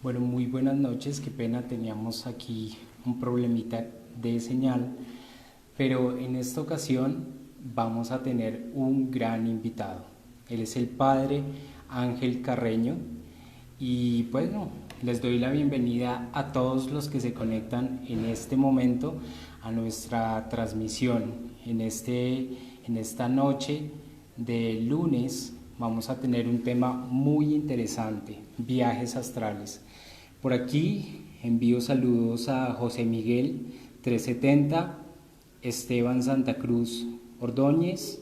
Bueno, muy buenas noches, qué pena, teníamos aquí un problemita de señal, pero en esta ocasión vamos a tener un gran invitado. Él es el padre Ángel Carreño y bueno, les doy la bienvenida a todos los que se conectan en este momento a nuestra transmisión. En esta noche de lunes vamos a tener un tema muy interesante, viajes astrales. Por aquí envío saludos a José Miguel 370, Esteban Santa Cruz Ordóñez,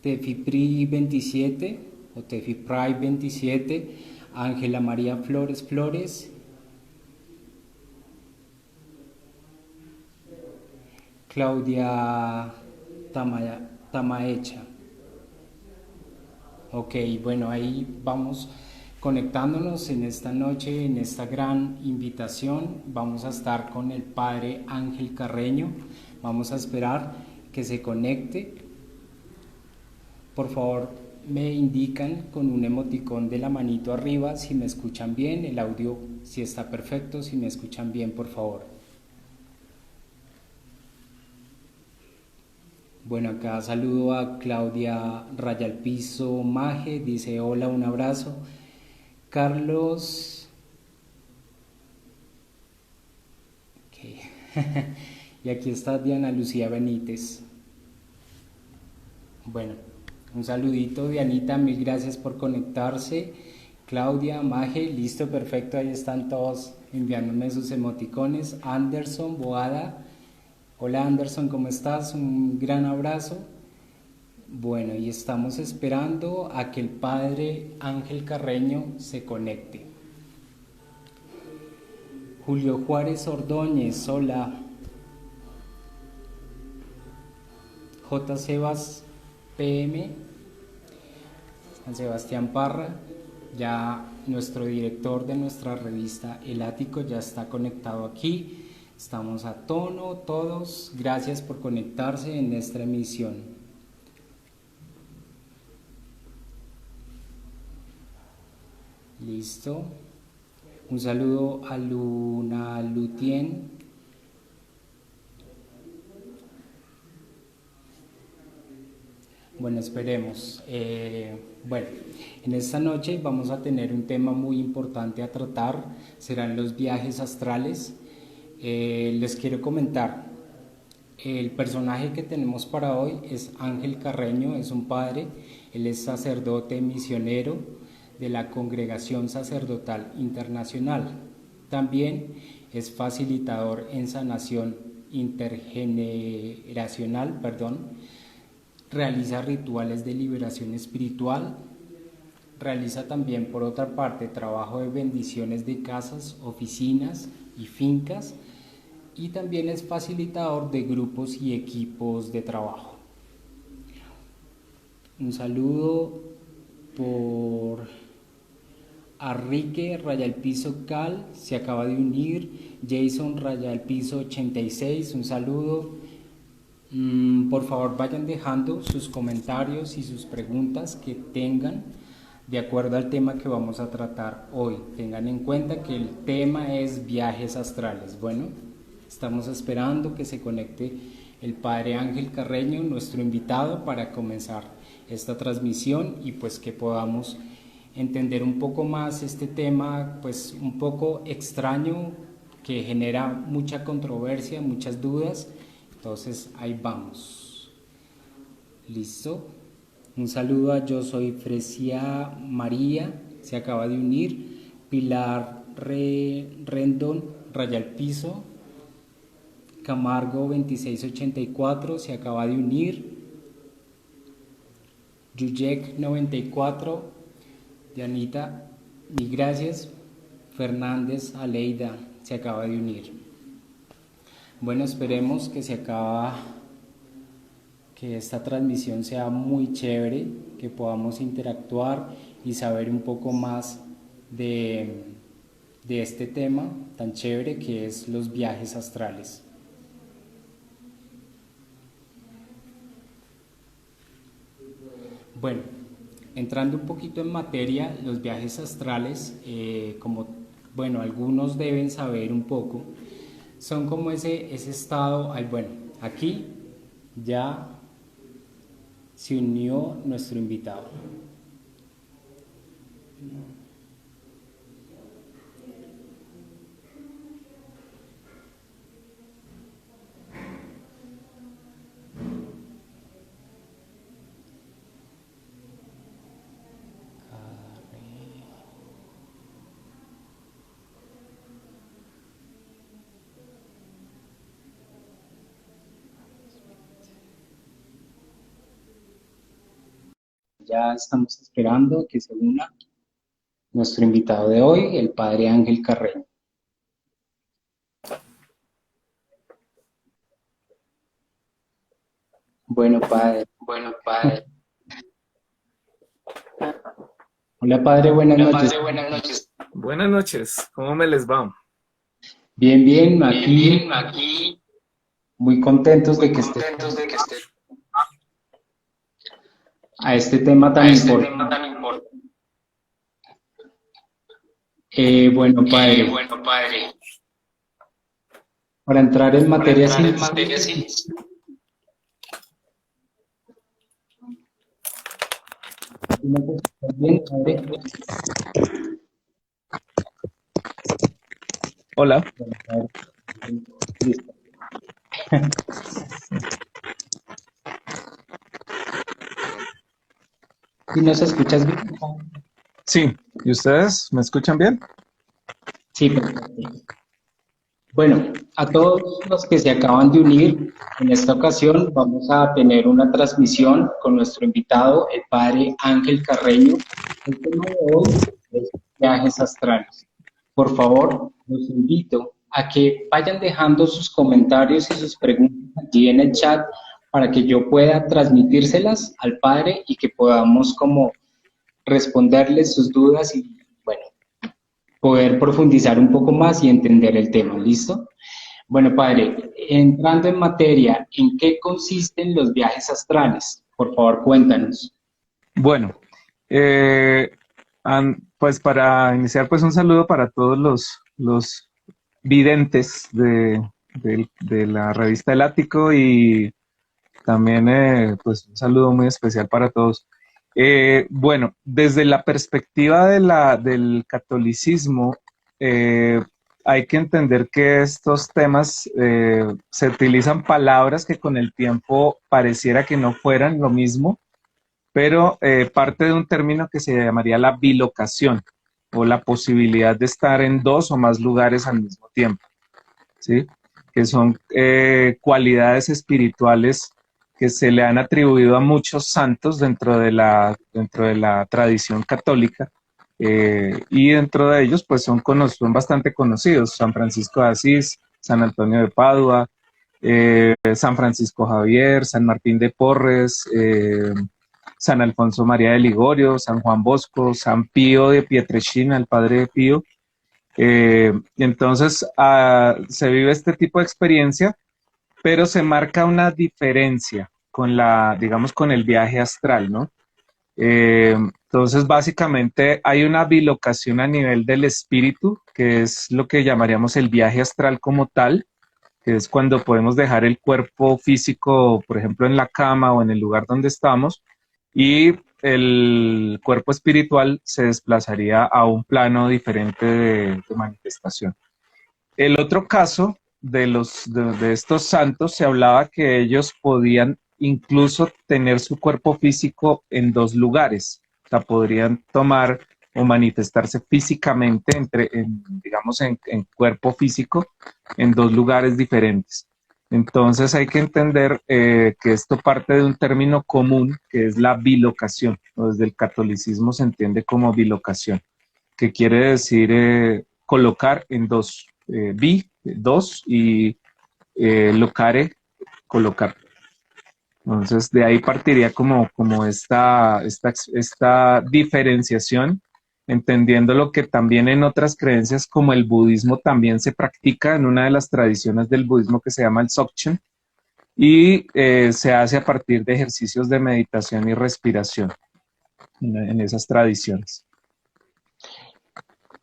Tefipri 27 o Tefipri 27, Ángela María Flores Flores, Claudia Tamaecha. Ok, bueno, ahí vamos conectándonos en esta noche, en esta gran invitación. Vamos a estar con el padre Ángel Carreño. Vamos a esperar que se conecte. Por favor, me indican con un emoticón de la manito arriba si me escuchan bien, el audio si está perfecto, si me escuchan bien, por favor. Bueno, acá saludo a Claudia Rayalpizo Maje, dice hola, un abrazo. Carlos, okay. Y aquí está Diana Lucía Benítez. Bueno, un saludito Dianita, mil gracias por conectarse. Claudia, Maje, listo, perfecto, ahí están todos enviándome sus emoticones. Anderson, Boada, hola Anderson, ¿cómo estás? Un gran abrazo. Bueno, y estamos esperando a que el padre Ángel Carreño se conecte. Julio Juárez Ordóñez, hola. J. Sebas PM, San Sebastián Parra, ya nuestro director de nuestra revista El Ático ya está conectado aquí. Estamos a tono todos, gracias por conectarse en esta emisión. Listo. Un saludo a Luna Lutien. Bueno, esperemos. Bueno, en esta noche vamos a tener un tema muy importante a tratar, serán los viajes astrales. Les quiero comentar, el personaje que tenemos para hoy es Ángel Carreño, es un padre, él es sacerdote misionero de la Congregación Sacerdotal Internacional. También es facilitador en sanación intergeneracional, realiza rituales de liberación espiritual, realiza también por otra parte trabajo de bendiciones de casas, oficinas y fincas, y también es facilitador de grupos y equipos de trabajo. Un saludo por Arrique Rayalpizo Cal, se acaba de unir. Jason Rayalpizo 86, un saludo. Por favor vayan dejando sus comentarios y sus preguntas que tengan de acuerdo al tema que vamos a tratar hoy. Tengan en cuenta que el tema es viajes astrales. Bueno, estamos esperando que se conecte el padre Ángel Carreño, nuestro invitado, para comenzar esta transmisión y pues que podamos entender un poco más este tema, pues un poco extraño, que genera mucha controversia, muchas dudas. Entonces ahí vamos. Listo. Un saludo a Yo Soy Fresia María, se acaba de unir. Pilar Rendón Rayalpizo Camargo 2684 se acaba de unir. Yuyek 94, Dianita, mil gracias. Fernández Aleida se acaba de unir. Bueno, esperemos que que esta transmisión sea muy chévere, que podamos interactuar y saber un poco más de este tema tan chévere que es los viajes astrales. Bueno, entrando un poquito en materia, los viajes astrales, como, bueno, algunos deben saber un poco, son como ese estado, ay, bueno, aquí ya se unió nuestro invitado. Ya estamos esperando que se una nuestro invitado de hoy, el padre Ángel Carreño. Bueno, padre. Bueno, padre. Hola, padre, buenas Hola, noches. padre, buenas noches. Buenas noches, ¿cómo me les va? Bien, bien, Bien, aquí bien, aquí muy contentos de muy que esté contentos de que esté a este tema a tan este tema importante. tan importante. Bueno, padre, Bueno, padre, para entrar en para materia, entrar sí, en materia, sí. ¿sí me escuchas bien, padre? Hola. Bueno, padre, listo. ¿Sí nos escuchas bien? Sí, ¿y ustedes me escuchan bien? Sí, perfecto. Bueno, a todos los que se acaban de unir, en esta ocasión vamos a tener una transmisión con nuestro invitado, el padre Ángel Carreño. El tema de hoy es viajes astrales. Por favor, los invito a que vayan dejando sus comentarios y sus preguntas allí en el chat para que yo pueda transmitírselas al padre y que podamos como responderles sus dudas y, bueno, poder profundizar un poco más y entender el tema. ¿Listo? Bueno, padre, entrando en materia, ¿en qué consisten los viajes astrales? Por favor, cuéntanos. Bueno, eh, pues para iniciar, pues un saludo para todos los videntes de la revista El Ático y también pues un saludo muy especial para todos. Bueno, desde la perspectiva del catolicismo, eh, hay que entender que estos temas se utilizan palabras que con el tiempo pareciera que no fueran lo mismo, pero parte de un término que se llamaría la bilocación o la posibilidad de estar en dos o más lugares al mismo tiempo, ¿sí? Que son cualidades espirituales que se le han atribuido a muchos santos dentro de la tradición católica, y dentro de ellos pues son bastante conocidos: San Francisco de Asís, San Antonio de Padua, San Francisco Javier, San Martín de Porres, San Alfonso María de Ligorio, San Juan Bosco, San Pío de Pietrelcina, el padre Pío. Entonces, se vive este tipo de experiencia, pero se marca una diferencia con digamos, con el viaje astral, ¿no? Entonces, básicamente hay una bilocación a nivel del espíritu, que es lo que llamaríamos el viaje astral como tal, que es cuando podemos dejar el cuerpo físico, por ejemplo, en la cama o en el lugar donde estamos, y el cuerpo espiritual se desplazaría a un plano diferente de manifestación. El otro caso de estos santos, se hablaba que ellos podían incluso tener su cuerpo físico en dos lugares, o sea, podrían tomar o manifestarse físicamente digamos, en cuerpo físico en dos lugares diferentes. Entonces hay que entender que esto parte de un término común que es la bilocación, o desde el catolicismo se entiende como bilocación, que quiere decir colocar en dos, dos, y locare, colocar. Entonces, de ahí partiría como esta diferenciación, entendiendo lo que también en otras creencias como el budismo también se practica en una de las tradiciones del budismo que se llama el Dzogchen, y se hace a partir de ejercicios de meditación y respiración. en esas tradiciones.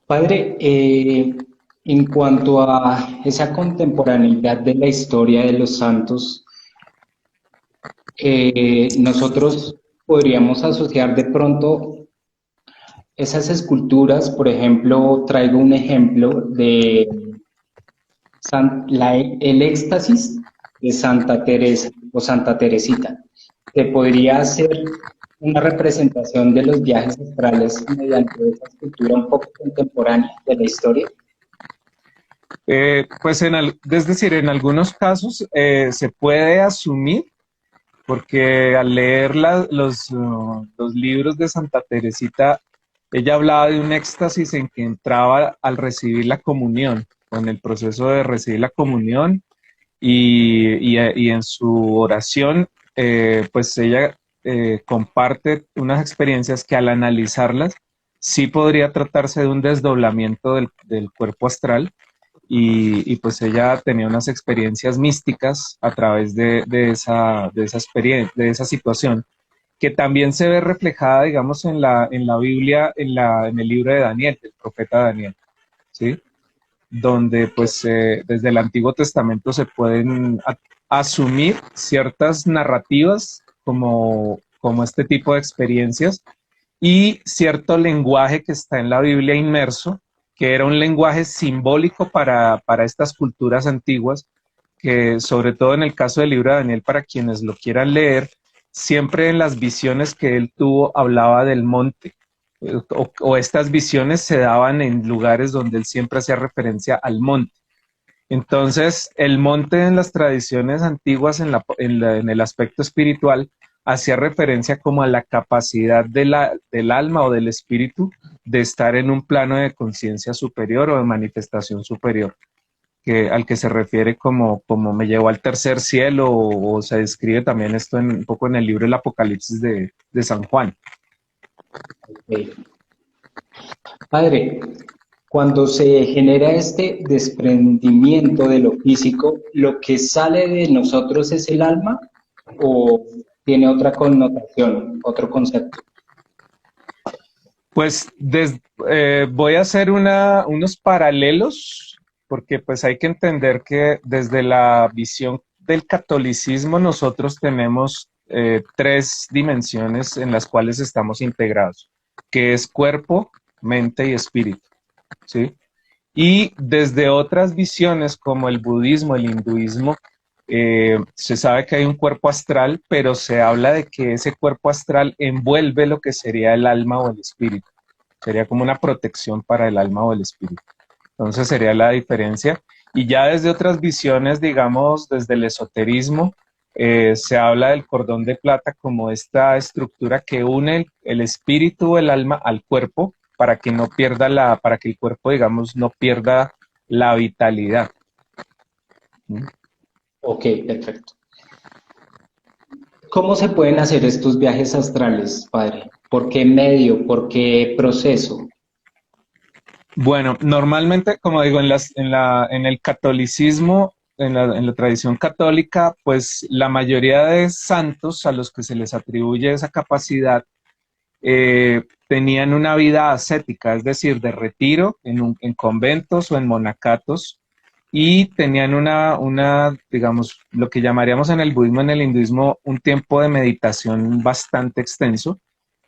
Padre, en cuanto a esa contemporaneidad de la historia de los santos, nosotros podríamos asociar de pronto esas esculturas, por ejemplo, traigo un ejemplo de el éxtasis de Santa Teresa o Santa Teresita, que podría ser una representación de los viajes astrales mediante esa escultura un poco contemporánea de la historia. Pues es decir, en algunos casos se puede asumir, porque al leer los libros de Santa Teresita, ella hablaba de un éxtasis en que entraba al recibir la comunión, con el proceso de recibir la comunión y en su oración, pues ella comparte unas experiencias que al analizarlas sí podría tratarse de un desdoblamiento del cuerpo astral y pues ella tenía unas experiencias místicas a través de esa experiencia, de esa situación, que también se ve reflejada, digamos, en la Biblia, en el libro de Daniel, del profeta Daniel, ¿sí? Donde pues desde el Antiguo Testamento se pueden asumir ciertas narrativas como este tipo de experiencias y cierto lenguaje que está en la Biblia inmerso, que era un lenguaje simbólico para estas culturas antiguas, que sobre todo en el caso del libro de Daniel, para quienes lo quieran leer, siempre en las visiones que él tuvo hablaba del monte, o estas visiones se daban en lugares donde él siempre hacía referencia al monte. Entonces, el monte en las tradiciones antiguas, en el aspecto espiritual, hacía referencia como a la capacidad del alma o del espíritu de estar en un plano de conciencia superior o de manifestación superior, al que se refiere como me llevó al tercer cielo, o se describe también esto un poco en el libro del Apocalipsis de San Juan. Okay. Padre, cuando se genera este desprendimiento de lo físico, ¿lo que sale de nosotros es el alma o tiene otra connotación, otro concepto? Pues voy a hacer unos paralelos, porque pues hay que entender que desde la visión del catolicismo nosotros tenemos tres dimensiones en las cuales estamos integrados, que es cuerpo, mente y espíritu, ¿sí? Y desde otras visiones como el budismo, el hinduismo, se sabe que hay un cuerpo astral, pero se habla de que ese cuerpo astral envuelve lo que sería el alma o el espíritu. Sería como una protección para el alma o el espíritu. Entonces sería la diferencia. Y ya desde otras visiones, digamos, desde el esoterismo, se habla del cordón de plata como esta estructura que une el espíritu o el alma al cuerpo para que no pierda para que el cuerpo, digamos, no pierda la vitalidad. ¿Mm? Ok, perfecto. ¿Cómo se pueden hacer estos viajes astrales, padre? ¿Por qué medio? ¿Por qué proceso? Bueno, normalmente, como digo, en el catolicismo, en la tradición católica, pues la mayoría de santos a los que se les atribuye esa capacidad tenían una vida ascética, es decir, de retiro en conventos o en monacatos, y tenían digamos, lo que llamaríamos en el budismo, en el hinduismo, un tiempo de meditación bastante extenso,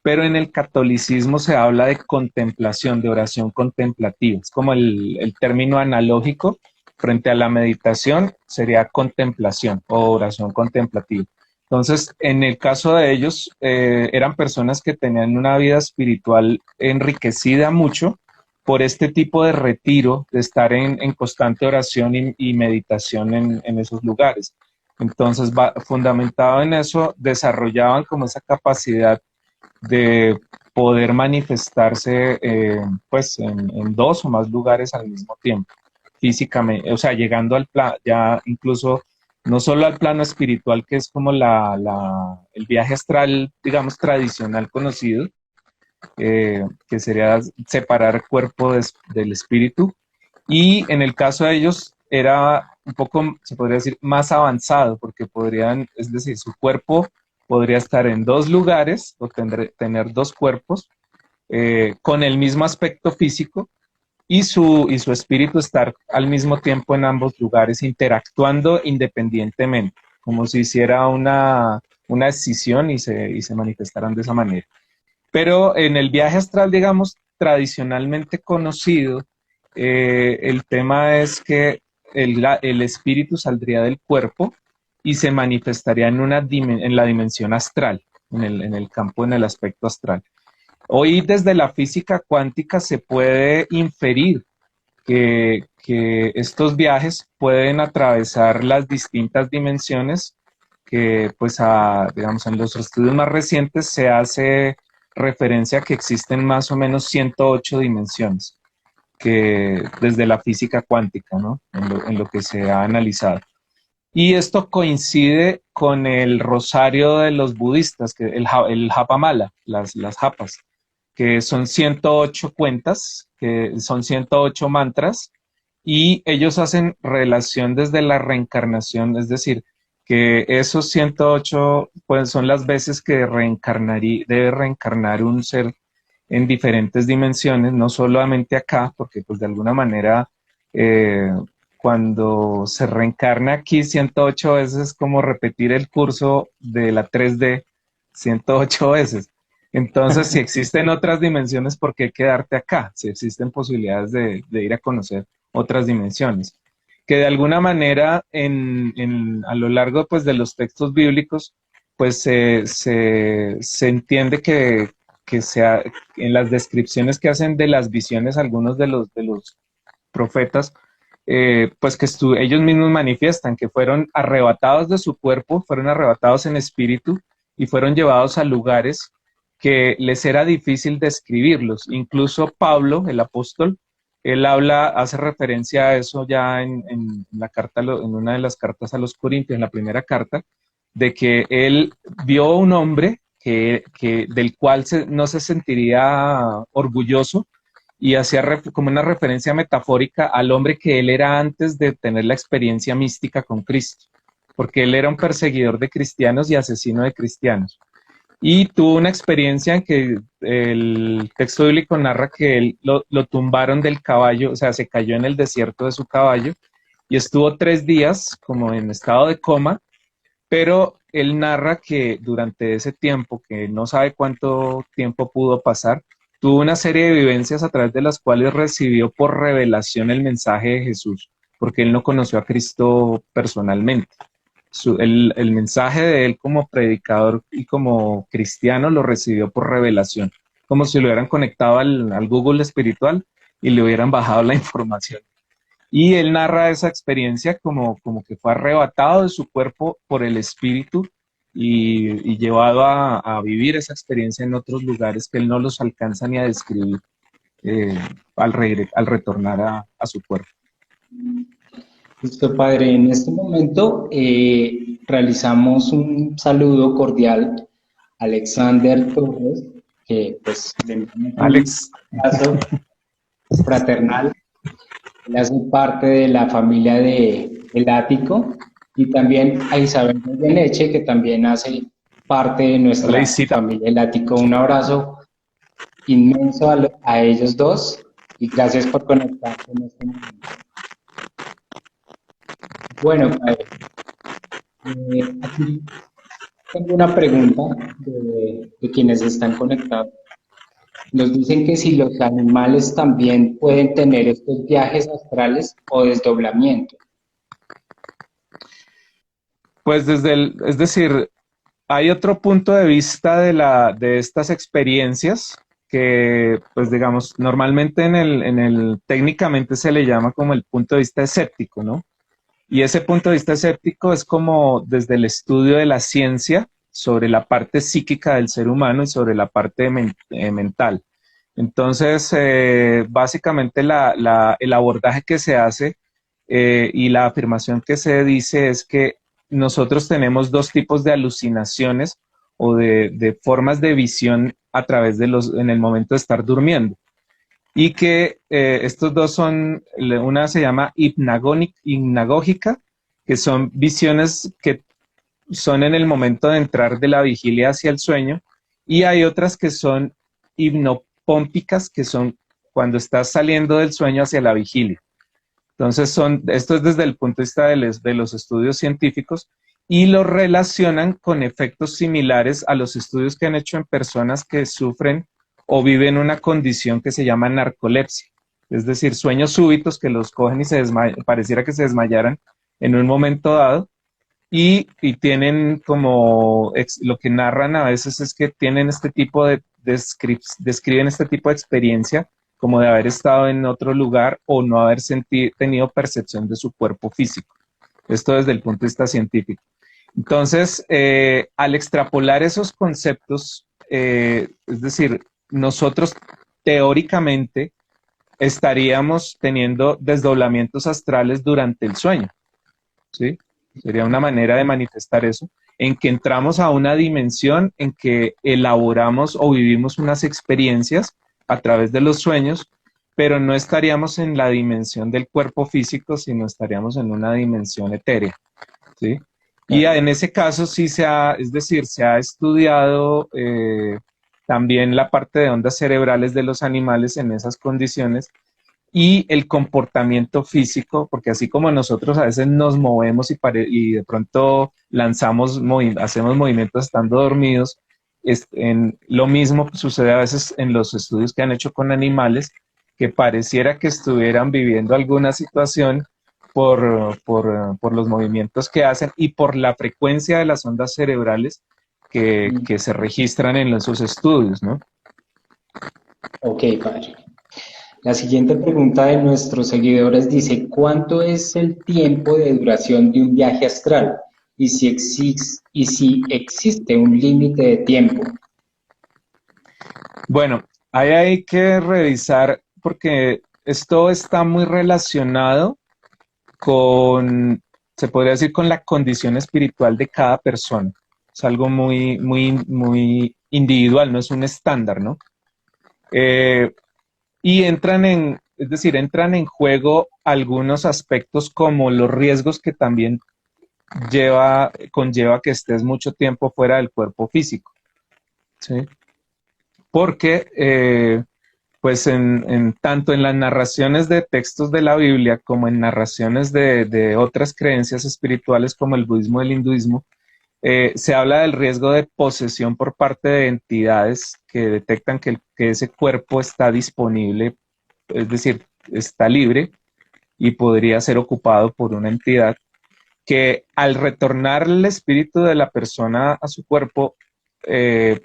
pero en el catolicismo se habla de contemplación, de oración contemplativa. Es como el término analógico frente a la meditación sería contemplación o oración contemplativa. Entonces, en el caso de ellos, eran personas que tenían una vida espiritual enriquecida mucho por este tipo de retiro, de estar en constante oración y meditación en esos lugares. Entonces, fundamentado en eso, desarrollaban como esa capacidad de poder manifestarse pues en dos o más lugares al mismo tiempo, físicamente, o sea, llegando al plano, ya incluso no solo al plano espiritual, que es como el viaje astral, digamos, tradicional conocido, que sería separar cuerpo del espíritu, y en el caso de ellos era un poco, se podría decir, más avanzado, porque podrían, es decir, su cuerpo podría estar en dos lugares o tener dos cuerpos con el mismo aspecto físico y su espíritu estar al mismo tiempo en ambos lugares, interactuando independientemente, como si hiciera una escisión y se manifestaran de esa manera. Pero en el viaje astral, digamos, tradicionalmente conocido, el tema es que el espíritu saldría del cuerpo y se manifestaría en la dimensión astral, en el campo, en el aspecto astral. Hoy desde la física cuántica se puede inferir que estos viajes pueden atravesar las distintas dimensiones que, pues, digamos, en los estudios más recientes se hace referencia a que existen más o menos 108 dimensiones que desde la física cuántica, ¿no? En lo que se ha analizado. Y esto coincide con el rosario de los budistas, que el Japamala, las japas, que son 108 cuentas, que son 108 mantras, y ellos hacen relación desde la reencarnación, es decir, que esos 108 pues, son las veces que debe reencarnar un ser en diferentes dimensiones, no solamente acá, porque pues de alguna manera eh, cuando se reencarna aquí 108 veces es como repetir el curso de la 3D 108 veces. Entonces, si existen otras dimensiones, ¿por qué quedarte acá? Si existen posibilidades de ir a conocer otras dimensiones. Que de alguna manera a lo largo pues, de los textos bíblicos, pues se entiende que en las descripciones que hacen de las visiones algunos de los profetas, pues que ellos mismos manifiestan que fueron arrebatados de su cuerpo, fueron arrebatados en espíritu y fueron llevados a lugares que les era difícil describirlos. Incluso Pablo, el apóstol, él hace referencia a eso ya en la carta, en una de las cartas a los Corintios, en la primera carta, de que él vio un hombre del cual no se sentiría orgulloso y hacía como una referencia metafórica al hombre que él era antes de tener la experiencia mística con Cristo, porque él era un perseguidor de cristianos y asesino de cristianos. Y tuvo una experiencia en que el texto bíblico narra que él lo tumbaron del caballo, o sea, se cayó en el desierto de su caballo y estuvo 3 días como en estado de coma, pero él narra que durante ese tiempo, que no sabe cuánto tiempo pudo pasar, tuvo una serie de vivencias a través de las cuales recibió por revelación el mensaje de Jesús, porque él no conoció a Cristo personalmente. El mensaje de él como predicador y como cristiano lo recibió por revelación, como si lo hubieran conectado al Google espiritual y le hubieran bajado la información. Y él narra esa experiencia como que fue arrebatado de su cuerpo por el espíritu y llevado a vivir esa experiencia en otros lugares que él no los alcanza ni a describir al retornar a su cuerpo. Listo, padre. En este momento realizamos un saludo cordial a Alexander Torres, que pues le enviamos Alex. un abrazo fraternal. Él hace parte de la familia El Ático, y también a Isabel Goyeneche, que también hace parte de nuestra familia El Ático. Un abrazo inmenso a ellos dos y gracias por conectarse en este momento. Bueno, padre, aquí tengo una pregunta de quienes están conectados. Nos dicen que si los animales también pueden tener estos viajes astrales o desdoblamiento. Pues es decir, hay otro punto de vista de estas experiencias que, pues digamos, normalmente técnicamente se le llama como el punto de vista escéptico, ¿no? Y ese punto de vista escéptico es como desde el estudio de la ciencia sobre la parte psíquica del ser humano y sobre la parte mental. Entonces, básicamente el abordaje que se hace y la afirmación que se dice es que nosotros tenemos dos tipos de alucinaciones o de formas de visión a través en el momento de estar durmiendo. Y que estos dos son, una se llama hipnagógica, que son visiones que son en el momento de entrar de la vigilia hacia el sueño, y hay otras que son hipnopómpicas, que son cuando estás saliendo del sueño hacia la vigilia. Entonces, esto es desde el punto de vista de los estudios científicos, y lo relacionan con efectos similares a los estudios que han hecho en personas que sufren o viven una condición que se llama narcolepsia, es decir, sueños súbitos que los cogen y pareciera que se desmayaran en un momento dado, y tienen como, lo que narran a veces es que tienen este tipo describen este tipo de experiencia como de haber estado en otro lugar o no haber tenido percepción de su cuerpo físico. Esto desde el punto de vista científico. Entonces, al extrapolar esos conceptos, es decir, nosotros teóricamente estaríamos teniendo desdoblamientos astrales durante el sueño, ¿sí? Sería una manera de manifestar eso, en que entramos a una dimensión en que elaboramos o vivimos unas experiencias a través de los sueños, pero no estaríamos en la dimensión del cuerpo físico, sino estaríamos en una dimensión etérea, ¿sí? Y en ese caso sí es decir, se ha estudiado también la parte de ondas cerebrales de los animales en esas condiciones, y el comportamiento físico, porque así como nosotros a veces nos movemos y de pronto hacemos movimientos estando dormidos, lo mismo sucede a veces en los estudios que han hecho con animales, que pareciera que estuvieran viviendo alguna situación por los movimientos que hacen y por la frecuencia de las ondas cerebrales que se registran en sus estudios, ¿no? Ok, padre. La siguiente pregunta de nuestros seguidores dice, ¿cuánto es el tiempo de duración de un viaje astral? Y si existe un límite de tiempo. Bueno, ahí hay que revisar porque esto está muy relacionado se podría decir, con la condición espiritual de cada persona. Es algo muy, muy, muy individual, no es un estándar, ¿no? Y entran en juego algunos aspectos como los riesgos que también conlleva que estés mucho tiempo fuera del cuerpo físico, ¿sí? Porque pues tanto en las narraciones de textos de la Biblia como en narraciones de otras creencias espirituales como el budismo y el hinduismo, se habla del riesgo de posesión por parte de entidades que detectan que ese cuerpo está disponible, es decir, está libre y podría ser ocupado por una entidad que al retornar el espíritu de la persona a su cuerpo,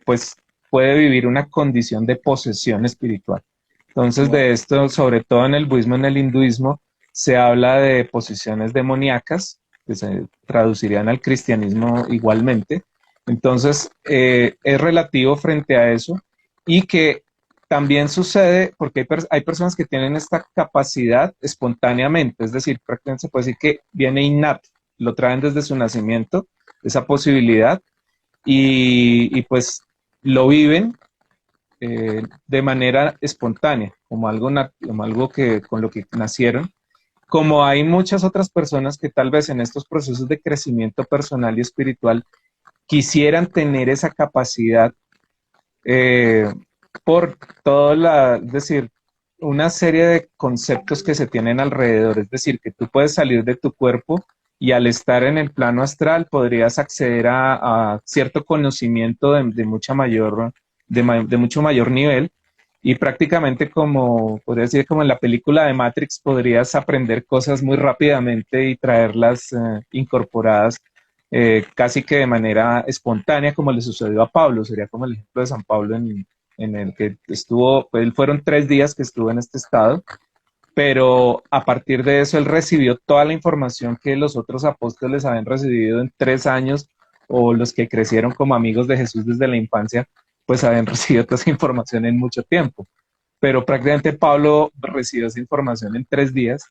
pues puede vivir una condición de posesión espiritual. Entonces, de esto, sobre todo en el budismo y en el hinduismo, se habla de posesiones demoníacas, que se traducirían al cristianismo igualmente. Entonces, es relativo frente a eso, y que también sucede porque hay personas que tienen esta capacidad espontáneamente, es decir, prácticamente se puede decir que viene innato, lo traen desde su nacimiento, esa posibilidad, y pues lo viven de manera espontánea, como algo con lo que nacieron. Como hay muchas otras personas que tal vez en estos procesos de crecimiento personal y espiritual quisieran tener esa capacidad por es decir, una serie de conceptos que se tienen alrededor, es decir, que tú puedes salir de tu cuerpo y al estar en el plano astral podrías acceder a cierto conocimiento de mucho mayor nivel, y prácticamente podría decir, como en la película de Matrix, podrías aprender cosas muy rápidamente y traerlas incorporadas casi que de manera espontánea, como le sucedió a Pablo. Sería como el ejemplo de San Pablo en el que fueron 3 días que estuvo en este estado, pero a partir de eso él recibió toda la información que los otros apóstoles habían recibido en 3 años, o los que crecieron como amigos de Jesús desde la infancia, pues habían recibido toda esa información en mucho tiempo. Pero prácticamente Pablo recibió esa información en 3 días,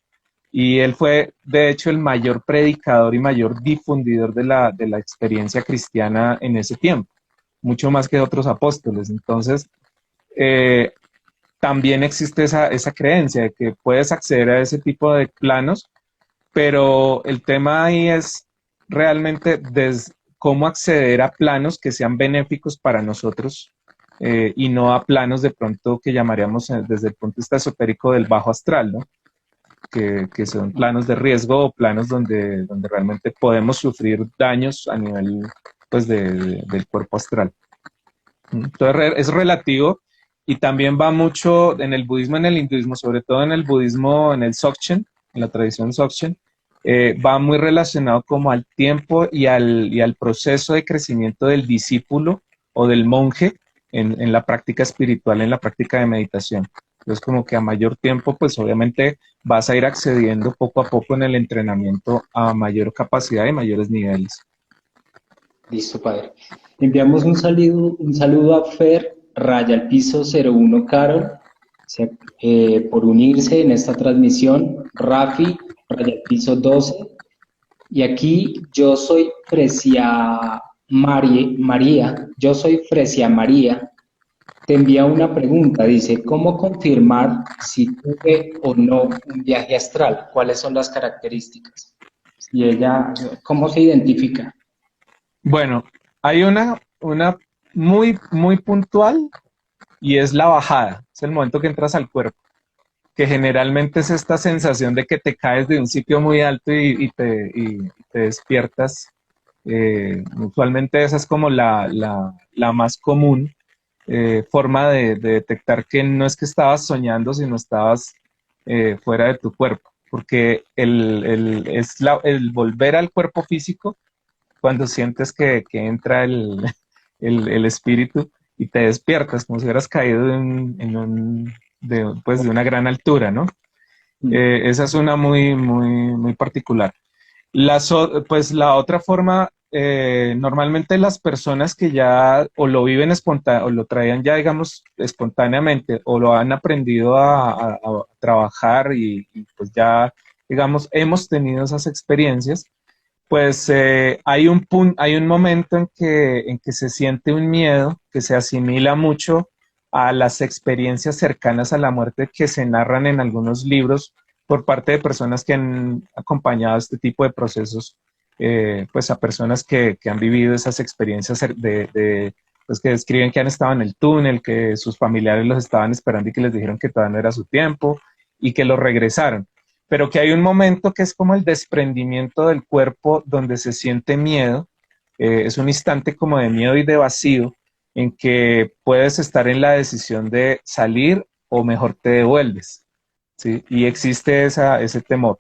y él fue, de hecho, el mayor predicador y mayor difundidor de la experiencia cristiana en ese tiempo, mucho más que otros apóstoles. Entonces, eh, también existe esa creencia de que puedes acceder a ese tipo de planos, pero el tema ahí es realmente cómo acceder a planos que sean benéficos para nosotros y no a planos de pronto que llamaríamos desde el punto de vista esotérico del bajo astral, ¿no? Que son planos de riesgo o planos donde realmente podemos sufrir daños a nivel pues, del cuerpo astral. Entonces es relativo y también va mucho en el budismo, en el hinduismo, sobre todo en el budismo, en el Dzogchen, en la tradición Dzogchen, va muy relacionado como al tiempo y al proceso de crecimiento del discípulo o del monje en la práctica espiritual, en la práctica de meditación. Entonces como que a mayor tiempo, pues obviamente vas a ir accediendo poco a poco en el entrenamiento a mayor capacidad y mayores niveles. Listo, padre. Enviamos un saludo a Fer, raya al piso 01 Carol, por unirse en esta transmisión. Rafi, raya al piso 12. Y aquí yo soy María, yo soy Fresia María. Te envía una pregunta, dice, ¿cómo confirmar si tuve o no un viaje astral? ¿Cuáles son las características? Y ella, ¿cómo se identifica? Bueno, hay una muy puntual y es la bajada, es el momento que entras al cuerpo, que generalmente es esta sensación de que te caes de un sitio muy alto y te despiertas. Usualmente esa es como la más común forma de detectar que no es que estabas soñando, sino estabas fuera de tu cuerpo, porque el volver al cuerpo físico cuando sientes que entra el espíritu y te despiertas, como si hubieras caído pues de una gran altura, ¿no? Esa es una muy particular. Pues la otra forma, normalmente las personas que ya o lo viven o lo traían ya, digamos, espontáneamente, o lo han aprendido a trabajar y pues ya, digamos, hemos tenido esas experiencias, pues hay un momento en que se siente un miedo que se asimila mucho a las experiencias cercanas a la muerte que se narran en algunos libros por parte de personas que han acompañado este tipo de procesos, pues a personas que han vivido esas experiencias pues que describen que han estado en el túnel, que sus familiares los estaban esperando y que les dijeron que todavía no era su tiempo y que los regresaron, pero que hay un momento que es como el desprendimiento del cuerpo donde se siente miedo, es un instante como de miedo y de vacío en que puedes estar en la decisión de salir o mejor te devuelves, ¿sí? Y existe ese temor.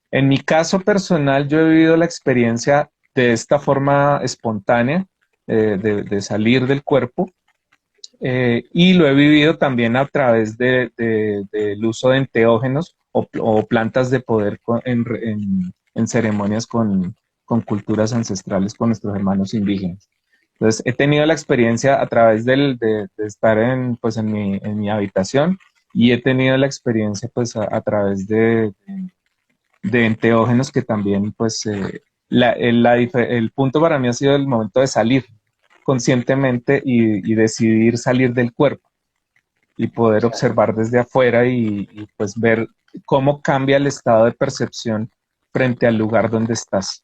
En mi caso personal, yo he vivido la experiencia de esta forma espontánea, de salir del cuerpo, y lo he vivido también a través del uso de enteógenos o plantas de poder en ceremonias con culturas ancestrales, con nuestros hermanos indígenas. Entonces, he tenido la experiencia a través de estar pues, en mi habitación y he tenido la experiencia pues, a través de enteógenos que también, pues, el punto para mí ha sido el momento de salir conscientemente y decidir salir del cuerpo y poder observar desde afuera y pues ver cómo cambia el estado de percepción frente al lugar donde estás.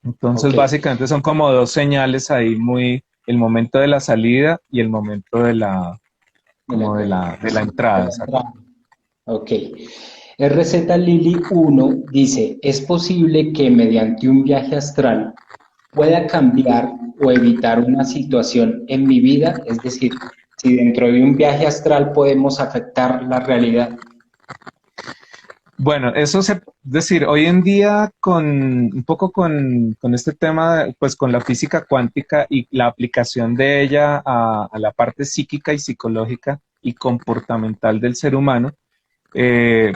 Entonces, básicamente son como dos señales ahí el momento de la salida y el momento de la entrada. Ok. RZ Lili 1 dice, ¿es posible que mediante un viaje astral pueda cambiar o evitar una situación en mi vida? Es decir, si dentro de un viaje astral podemos afectar la realidad. Bueno, es decir, hoy en día un poco con este tema, pues con la física cuántica y la aplicación de ella a la parte psíquica y psicológica y comportamental del ser humano,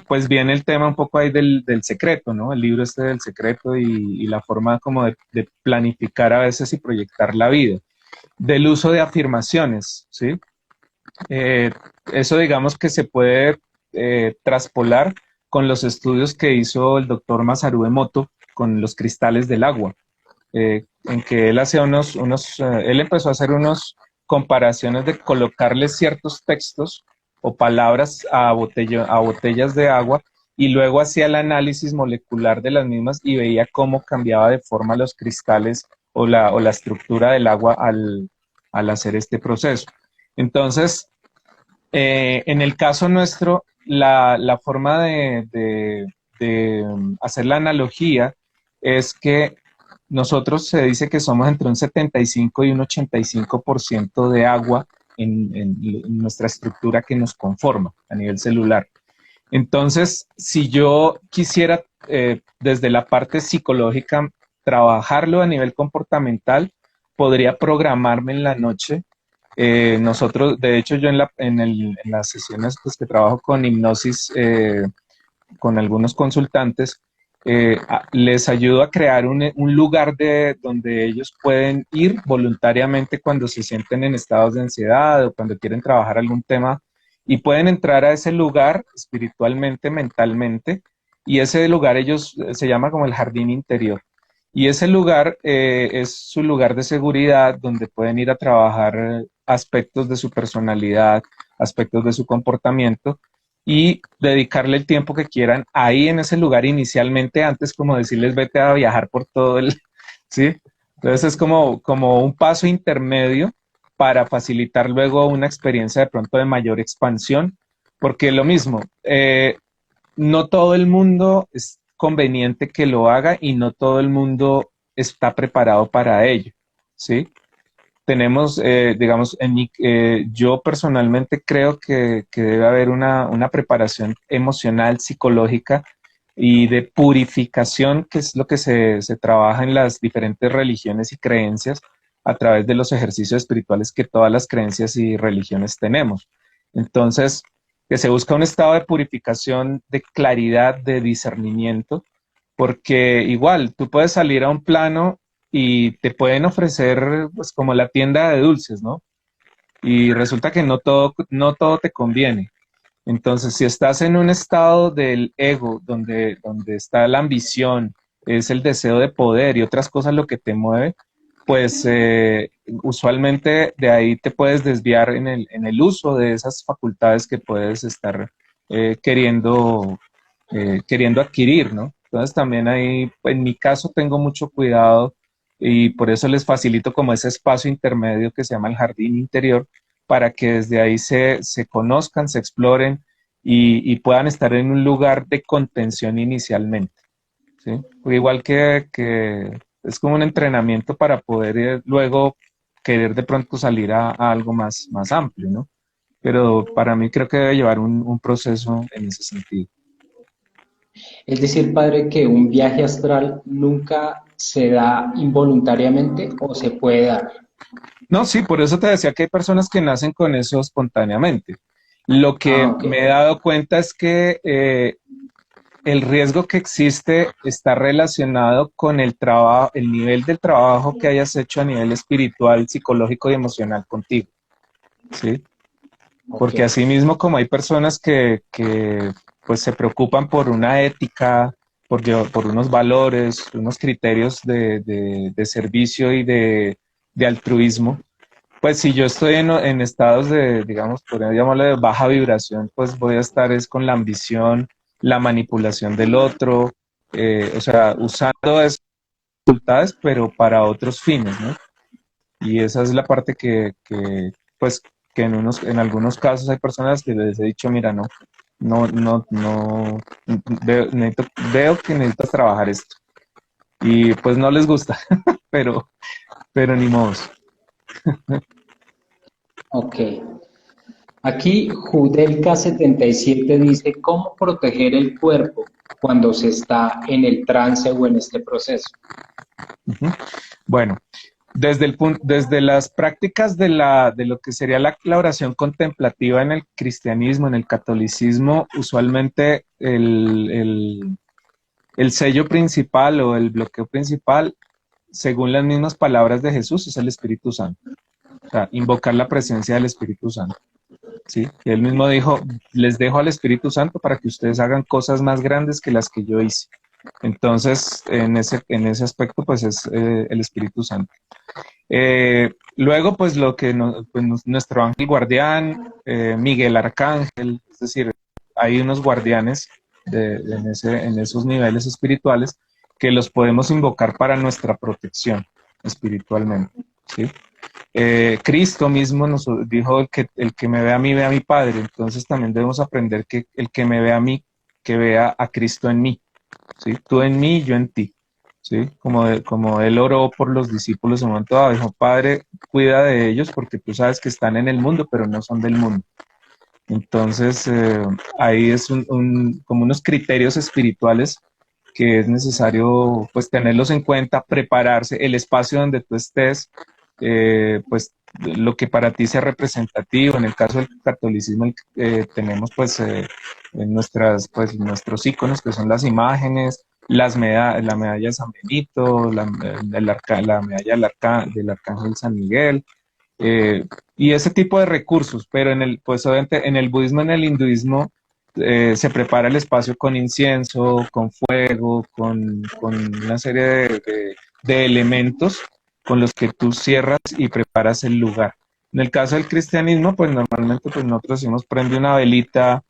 pues viene el tema un poco ahí del secreto, ¿no? El libro este del secreto y la forma como de planificar a veces y proyectar la vida. Del uso de afirmaciones, ¿sí? Eso digamos que se puede traspolar con los estudios que hizo el doctor Masaru Emoto con los cristales del agua, en que él hacía él empezó a hacer unas comparaciones de colocarle ciertos textos o palabras a botellas de agua y luego hacía el análisis molecular de las mismas y veía cómo cambiaba de forma los cristales o la estructura del agua al hacer este proceso. Entonces, en el caso nuestro, la forma de hacer la analogía es que nosotros se dice que somos entre un 75 y un 85% de agua en nuestra estructura que nos conforma a nivel celular. Entonces, si yo quisiera desde la parte psicológica trabajarlo a nivel comportamental, podría programarme en la noche. Nosotros, de hecho, yo en las sesiones pues, que trabajo con hipnosis, con algunos consultantes, les ayudo a crear un lugar donde ellos pueden ir voluntariamente cuando se sienten en estados de ansiedad o cuando quieren trabajar algún tema y pueden entrar a ese lugar espiritualmente, mentalmente, y ese lugar ellos se llama como el jardín interior. Y ese lugar es su lugar de seguridad donde pueden ir a trabajar aspectos de su personalidad, aspectos de su comportamiento y dedicarle el tiempo que quieran ahí en ese lugar inicialmente, antes como decirles vete a viajar por todo el, ¿sí? Entonces es como un paso intermedio para facilitar luego una experiencia de pronto de mayor expansión, porque lo mismo, no todo el mundo es conveniente que lo haga y no todo el mundo está preparado para ello, ¿sí? Tenemos, digamos, yo personalmente creo que debe haber una preparación emocional, psicológica y de purificación, que es lo que se trabaja en las diferentes religiones y creencias a través de los ejercicios espirituales que todas las creencias y religiones tenemos. Entonces, que se busca un estado de purificación, de claridad, de discernimiento, porque igual tú puedes salir a un plano y te pueden ofrecer pues como la tienda de dulces, ¿no? Y resulta que no todo te conviene. Entonces, si estás en un estado del ego, donde está la ambición, es el deseo de poder y otras cosas lo que te mueve, pues usualmente de ahí te puedes desviar en el uso de esas facultades que puedes estar queriendo adquirir, ¿no? Entonces también ahí, en mi caso, tengo mucho cuidado y por eso les facilito como ese espacio intermedio que se llama el jardín interior, para que desde ahí se conozcan, se exploren y puedan estar en un lugar de contención inicialmente, ¿sí? Porque igual que es como un entrenamiento para poder luego querer de pronto salir a algo más amplio, ¿no? Pero para mí creo que debe llevar un proceso en ese sentido. Es decir, padre, que un viaje astral nunca se da involuntariamente o se puede dar. No, sí, por eso te decía que hay personas que nacen con eso espontáneamente. Lo Ah, que ok. me he dado cuenta es que el riesgo que existe está relacionado con el trabajo, el nivel del trabajo que hayas hecho a nivel espiritual, psicológico y emocional contigo, ¿sí? Ok. Porque así mismo como hay personas que pues se preocupan por una ética, por unos valores, unos criterios de servicio y de altruismo, pues si yo estoy en estados de, digamos, podríamos llamarlo de baja vibración, pues voy a estar es con la ambición, la manipulación del otro, o sea, usando esas facultades, pero para otros fines, ¿no? Y esa es la parte pues, que en algunos casos hay personas que les he dicho, mira, no, veo que necesitas trabajar esto. Y pues no les gusta, pero ni modo. Ok. Aquí Judelka77 dice, ¿cómo proteger el cuerpo cuando se está en el trance o en este proceso? Ujú. Bueno, desde las prácticas de lo que sería la oración contemplativa en el cristianismo, en el catolicismo, usualmente el sello principal o el bloqueo principal, según las mismas palabras de Jesús, es el Espíritu Santo. O sea, invocar la presencia del Espíritu Santo. ¿Sí? Y él mismo dijo, les dejo al Espíritu Santo para que ustedes hagan cosas más grandes que las que yo hice. Entonces, en ese aspecto, pues es el Espíritu Santo. Luego, pues lo que pues, nuestro ángel guardián, Miguel Arcángel, es decir, hay unos guardianes en esos niveles espirituales que los podemos invocar para nuestra protección. espiritualmente, ¿sí? Cristo mismo nos dijo el que me ve a mí, ve a mi Padre. Entonces también debemos aprender que el que me ve a mí, que vea a Cristo en mí, ¿sí? Tú en mí, yo en ti, ¿sí? Como él oró por los discípulos en un momento dado, dijo, Padre, cuida de ellos porque tú sabes que están en el mundo, pero no son del mundo. Entonces, ahí es como unos criterios espirituales que es necesario pues tenerlos en cuenta, prepararse, el espacio donde tú estés, pues lo que para ti sea representativo. En el caso del catolicismo tenemos en nuestros íconos que son las imágenes, la medalla de San Benito, la medalla del Arcángel San Miguel, eh, y ese tipo de recursos, pero pues obviamente en el budismo, en el hinduismo, se prepara el espacio con incienso, con fuego, con una serie de elementos con los que tú cierras y preparas el lugar. En el caso del cristianismo, pues normalmente pues nosotros decimos prende una velita,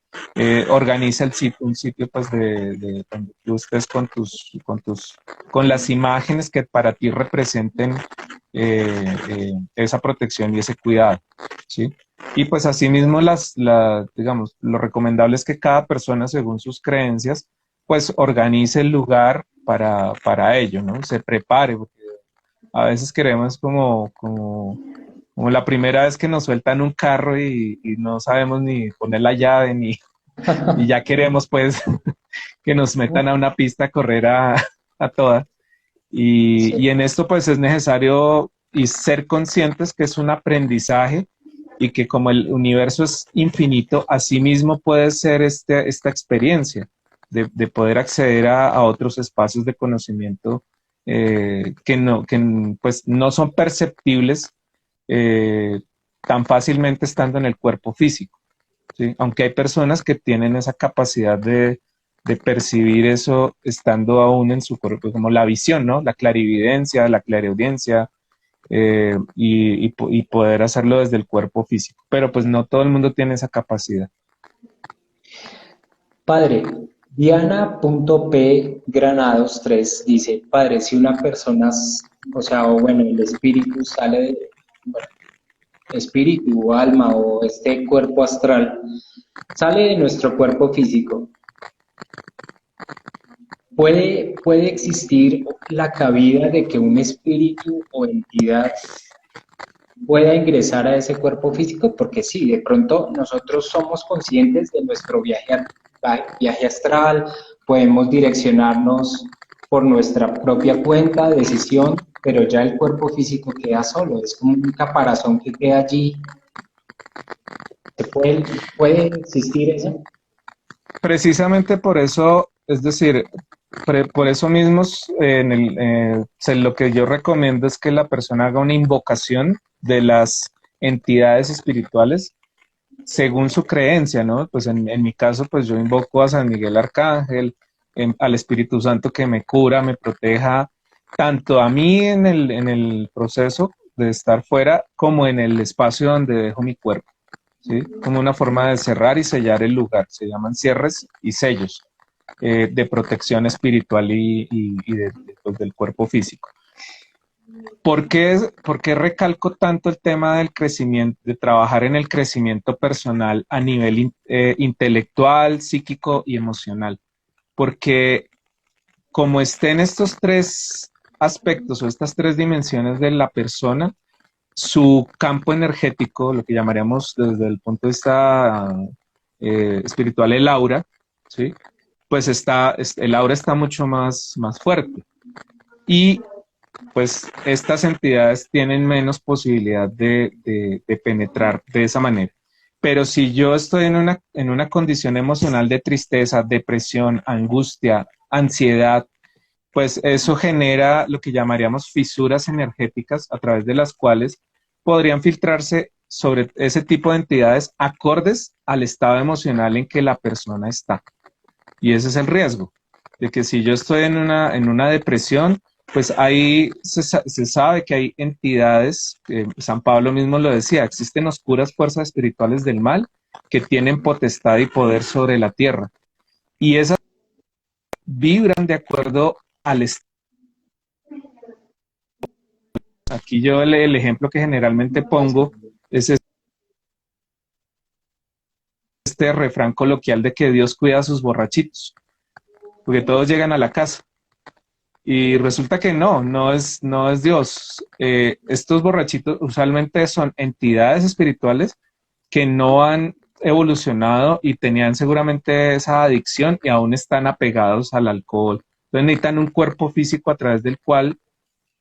organiza un sitio pues de donde tú estés con las imágenes que para ti representen esa protección y ese cuidado, ¿sí? Y pues asimismo digamos, lo recomendable es que cada persona, según sus creencias, pues organice el lugar para ello, ¿no? Se prepare, porque a veces queremos como la primera vez que nos sueltan un carro y no sabemos ni poner la llave, y ya queremos pues que nos metan a una pista a correr a todas. Y en esto pues es necesario y ser conscientes que es un aprendizaje y que como el universo es infinito, asimismo puede ser esta experiencia de poder acceder a otros espacios de conocimiento pues no son perceptibles eh, tan fácilmente estando en el cuerpo físico, ¿sí? Aunque hay personas que tienen esa capacidad de percibir eso estando aún en su cuerpo, como la visión, ¿no? La clarividencia, la clareaudiencia, y poder hacerlo desde el cuerpo físico. Pero pues no todo el mundo tiene esa capacidad. Padre, Diana.p Granados 3 dice, padre, si una persona, o sea, o bueno, el espíritu sale de, bueno, espíritu o alma o este cuerpo astral, sale de nuestro cuerpo físico, ¿puede existir la cabida de que un espíritu o entidad pueda ingresar a ese cuerpo físico? Porque sí, de pronto nosotros somos conscientes de nuestro viaje astral, podemos direccionarnos por nuestra propia cuenta, decisión, pero ya el cuerpo físico queda solo, es como un caparazón que queda allí. ¿Puede existir eso? Precisamente por eso, es decir, por eso mismo, lo que yo recomiendo es que la persona haga una invocación de las entidades espirituales según su creencia, ¿no? Pues en mi caso, pues yo invoco a San Miguel Arcángel, al Espíritu Santo que me cura, me proteja, tanto a mí en el proceso de estar fuera, como en el espacio donde dejo mi cuerpo, ¿sí? Como una forma de cerrar y sellar el lugar. Se llaman cierres y sellos de protección espiritual pues, del cuerpo físico. ¿Por qué recalco tanto el tema del crecimiento, de trabajar en el crecimiento personal a nivel intelectual, psíquico y emocional? Porque como estén estos tres aspectos o estas tres dimensiones de la persona, su campo energético, lo que llamaríamos desde el punto de vista espiritual el aura, ¿sí? Pues el aura está mucho más fuerte. Y pues estas entidades tienen menos posibilidad de penetrar de esa manera. Pero si yo estoy en una condición emocional de tristeza, depresión, angustia, ansiedad, pues eso genera lo que llamaríamos fisuras energéticas a través de las cuales podrían filtrarse sobre ese tipo de entidades acordes al estado emocional en que la persona está. Y ese es el riesgo, de que si yo estoy en una depresión, pues ahí se sabe que hay entidades, San Pablo mismo lo decía, existen oscuras fuerzas espirituales del mal que tienen potestad y poder sobre la tierra. Y esas vibran de acuerdo al estado Aquí yo el ejemplo que generalmente pongo es este refrán coloquial de que Dios cuida a sus borrachitos, porque todos llegan a la casa. Y resulta que no es Dios. Estos borrachitos usualmente son entidades espirituales que no han evolucionado y tenían seguramente esa adicción y aún están apegados al alcohol. Entonces necesitan un cuerpo físico a través del cual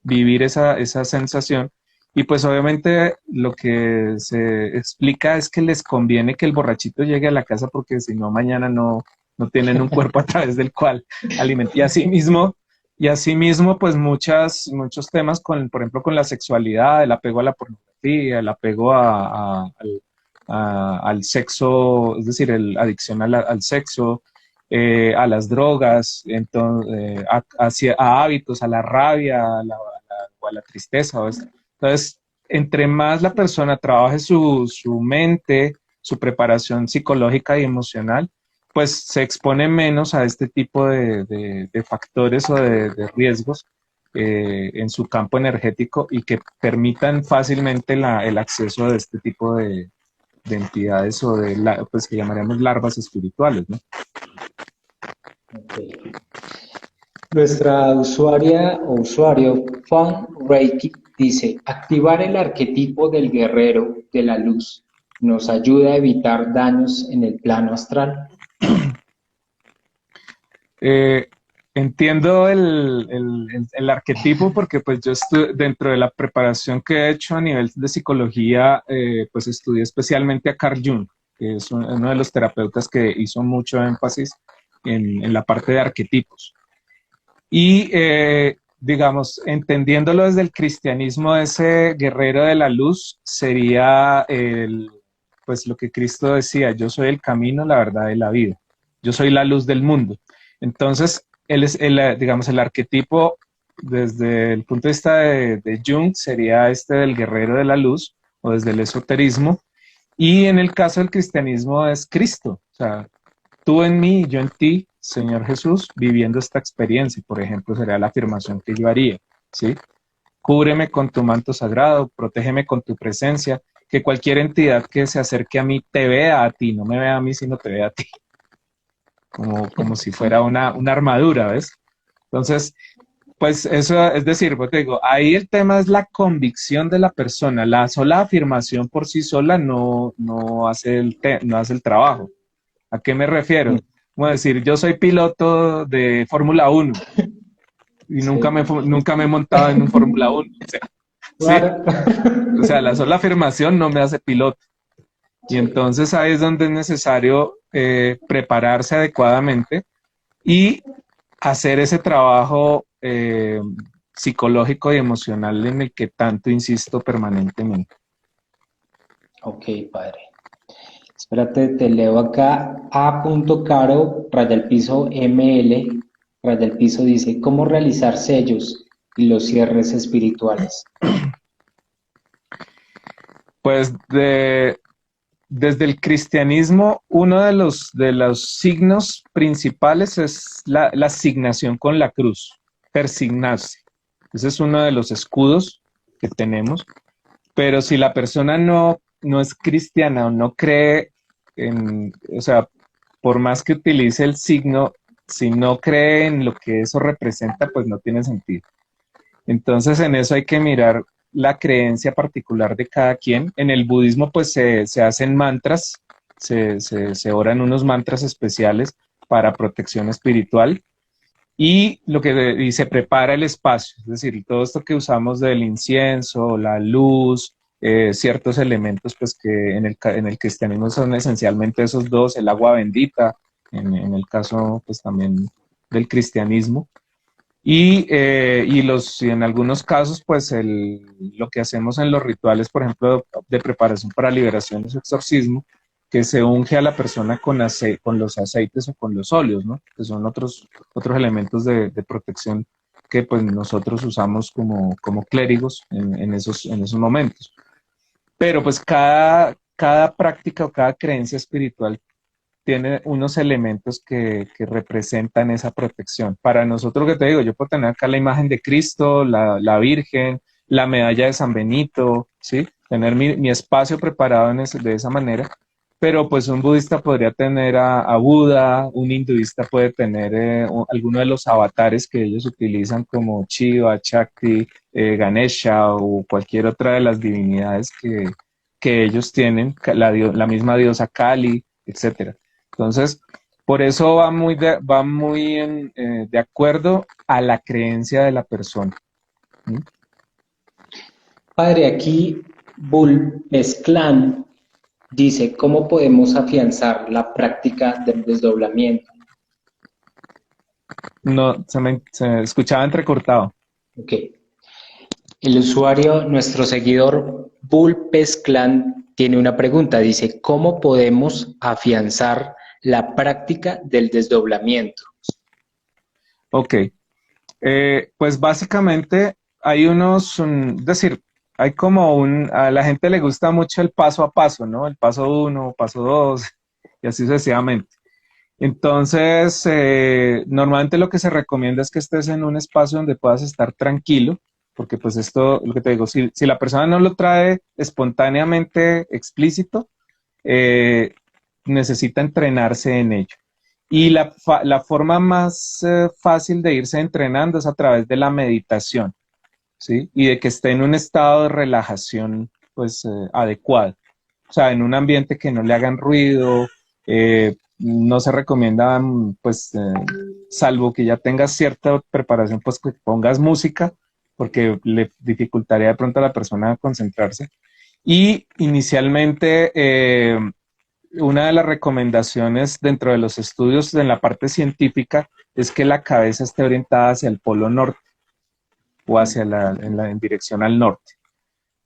vivir esa sensación. Y pues obviamente lo que se explica es que les conviene que el borrachito llegue a la casa porque si no mañana no tienen un cuerpo a través del cual alimentar. Y asimismo pues muchos temas con, por ejemplo, con la sexualidad, el apego a la pornografía, el apego al sexo, es decir, el adicción al sexo, a las drogas, entonces, a hábitos, a la rabia, o a la tristeza. Entonces, entre más la persona trabaje su mente, su preparación psicológica y emocional, pues se expone menos a este tipo de factores o de riesgos en su campo energético y que permitan fácilmente el acceso de este tipo de entidades o pues que llamaríamos larvas espirituales, ¿no? Okay. Nuestra usuaria o usuario, Fun Reiki, dice, activar el arquetipo del guerrero de la luz nos ayuda a evitar daños en el plano astral. Entiendo el arquetipo porque pues yo dentro de la preparación que he hecho a nivel de psicología, pues estudié especialmente a Carl Jung, que es uno de los terapeutas que hizo mucho énfasis en la parte de arquetipos. Y digamos, entendiéndolo desde el cristianismo, ese guerrero de la luz sería pues lo que Cristo decía: yo soy el camino, la verdad y la vida. Yo soy la luz del mundo. Entonces, él es digamos, el arquetipo desde el punto de vista de Jung sería este del guerrero de la luz o desde el esoterismo. Y en el caso del cristianismo es Cristo. O sea, tú en mí y yo en ti, Señor Jesús, viviendo esta experiencia, por ejemplo, sería la afirmación que yo haría, ¿sí? Cúbreme con tu manto sagrado, protégeme con tu presencia, que cualquier entidad que se acerque a mí te vea a ti, no me vea a mí, sino te vea a ti. Como si fuera una armadura, ¿ves? Entonces, pues eso, es decir, pues te digo, ahí el tema es la convicción de la persona. La sola afirmación por sí sola no hace no hace el trabajo. ¿A qué me refiero? Como decir, yo soy piloto de Fórmula 1 y Sí. nunca me he montado en un Fórmula 1. O sea, Claro. ¿sí? O sea, la sola afirmación no me hace piloto. Y entonces ahí es donde es necesario prepararse adecuadamente y hacer ese trabajo psicológico y emocional en el que tanto insisto permanentemente. Ok, padre. Espérate, te leo acá. A.caro, raya al piso ML, raya al piso dice, ¿cómo realizar sellos y los cierres espirituales? Pues desde el cristianismo, uno de los signos principales es la asignación con la cruz, persignarse. Ese es uno de los escudos que tenemos. Pero si la persona no es cristiana o no cree o sea, por más que utilice el signo, si no cree en lo que eso representa, pues no tiene sentido. Entonces en eso hay que mirar la creencia particular de cada quien. En el budismo pues se hacen mantras, se oran unos mantras especiales para protección espiritual y y se prepara el espacio, es decir, todo esto que usamos del incienso, la luz, ciertos elementos pues que en el cristianismo son esencialmente esos dos, el agua bendita, en el caso pues también del cristianismo. Y en algunos casos, pues lo que hacemos en los rituales, por ejemplo, de preparación para liberación y exorcismo, que se unge a la persona con los aceites o con los óleos, ¿no? Que son otros elementos de protección que pues nosotros usamos como clérigos en esos momentos. Pero pues cada práctica o cada creencia espiritual tiene unos elementos que representan esa protección. Para nosotros, que te digo, yo puedo tener acá la imagen de Cristo, la Virgen, la medalla de San Benito, ¿sí? Tener mi espacio preparado de esa manera. Pero pues un budista podría tener a Buda, un hinduista puede tener alguno de los avatares que ellos utilizan como Shiva, Shakti, Ganesha o cualquier otra de las divinidades que ellos tienen, la misma diosa Kali, etcétera. Entonces, por eso va muy de acuerdo a la creencia de la persona. ¿Mm? Padre, aquí Bulpesclan dice, ¿cómo podemos afianzar la práctica del desdoblamiento? No, se escuchaba entrecortado. Ok. El usuario, nuestro seguidor Bulpesclan, tiene una pregunta. Dice, ¿cómo podemos afianzar la práctica del desdoblamiento? Ok. Pues básicamente hay es decir, hay como a la gente le gusta mucho el paso a paso, ¿no? El paso uno, paso dos, y así sucesivamente. Entonces, normalmente lo que se recomienda es que estés en un espacio donde puedas estar tranquilo, porque pues esto, lo que te digo, si la persona no lo trae espontáneamente explícito, eh, necesita entrenarse en ello. Y la forma más fácil de irse entrenando es a través de la meditación, ¿sí? Y de que esté en un estado de relajación, pues, adecuado. O sea, en un ambiente que no le hagan ruido, no se recomienda, pues, salvo que ya tengas cierta preparación, pues, que pongas música, porque le dificultaría de pronto a la persona concentrarse. Y inicialmente, una de las recomendaciones dentro de los estudios en la parte científica es que la cabeza esté orientada hacia el polo norte o en dirección al norte,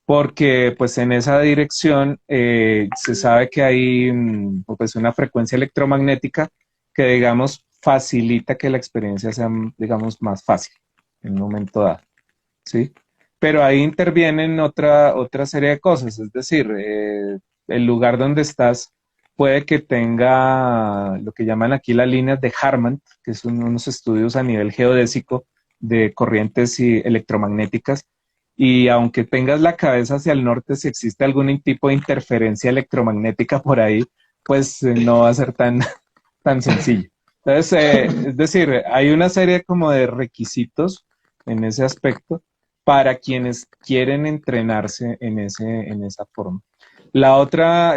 porque pues en esa dirección se sabe que hay pues una frecuencia electromagnética que digamos facilita que la experiencia sea digamos más fácil en un momento dado, ¿sí? Pero ahí intervienen otra serie de cosas, es decir, el lugar donde estás puede que tenga lo que llaman aquí las líneas de Harman, que son unos estudios a nivel geodésico de corrientes electromagnéticas, y aunque tengas la cabeza hacia el norte, si existe algún tipo de interferencia electromagnética por ahí, pues no va a ser tan sencillo. Entonces, es decir, hay una serie como de requisitos en ese aspecto para quienes quieren entrenarse en esa forma. La otra,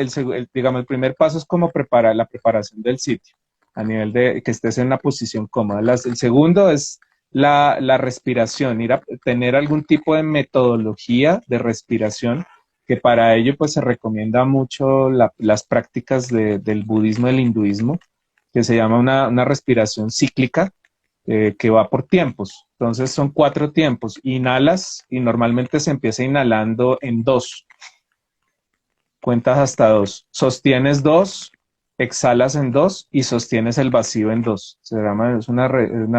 digamos, el primer paso es como preparar la preparación del sitio, a nivel de que estés en una posición cómoda. El segundo es la respiración, ir a tener algún tipo de metodología de respiración, que para ello pues se recomienda mucho las prácticas del budismo y del hinduismo, que se llama una respiración cíclica, que va por tiempos. Entonces son 4 tiempos. Inhalas y normalmente se empieza inhalando en 2. Cuentas hasta 2. Sostienes 2, exhalas en 2 y sostienes el vacío en 2. Es una